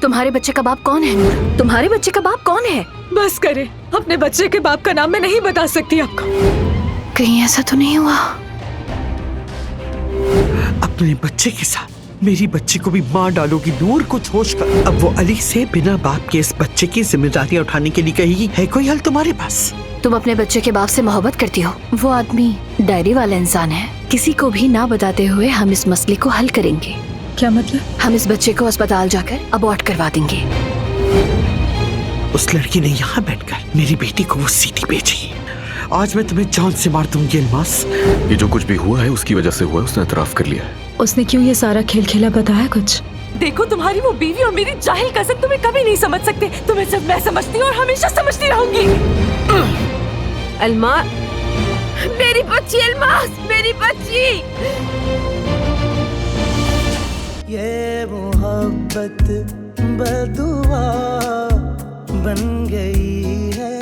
तुम्हारे बच्चे का बाप कौन है नूर? तुम्हारे बच्चे का बाप कौन है? बस करे, अपने बच्चे के बाप का नाम मैं नहीं बता सकती आपको। कहीं ऐसा तो नहीं हुआ? अपने बच्चे के साथ मेरी बच्ची को भी मार डालोगी नूर, कुछ होश कर। अब वो अली से बिना बाप के इस बच्चे की जिम्मेदारियां उठाने के लिए कहेगी। है कोई हल तुम्हारे पास? तुम अपने बच्चे के बाप से मोहब्बत करती हो। वो आदमी डायरी वाला इंसान है। किसी को भी ना बताते हुए हम इस मसले को हल करेंगे। क्या मतलब? हम इस बच्चे को अस्पताल जाकर अबॉर्ट करवा देंगे। उस लड़की ने यहाँ बैठकर मेरी बेटी को वो सीधी भेजी। आज मैं तुम्हें जान से मार दूंगी अल्मास। ये जो कुछ भी हुआ है उसकी वजह से हुआ है, उसने एतराफ कर लिया है। उसने क्यों ये सारा खेल खेला, बताया कुछ? देखो, तुम्हारी वो बीवी और मेरी जाहिल कज़न तुम्हें कभी नहीं समझ सकते। तुम्हें सिर्फ मैं समझती हूँ और हमेशा समझती रहूंगी। अल्मा, मेरी बच्ची अल्मास, मेरी बच्ची। ये मोहब्बत बदुआ बन गई है।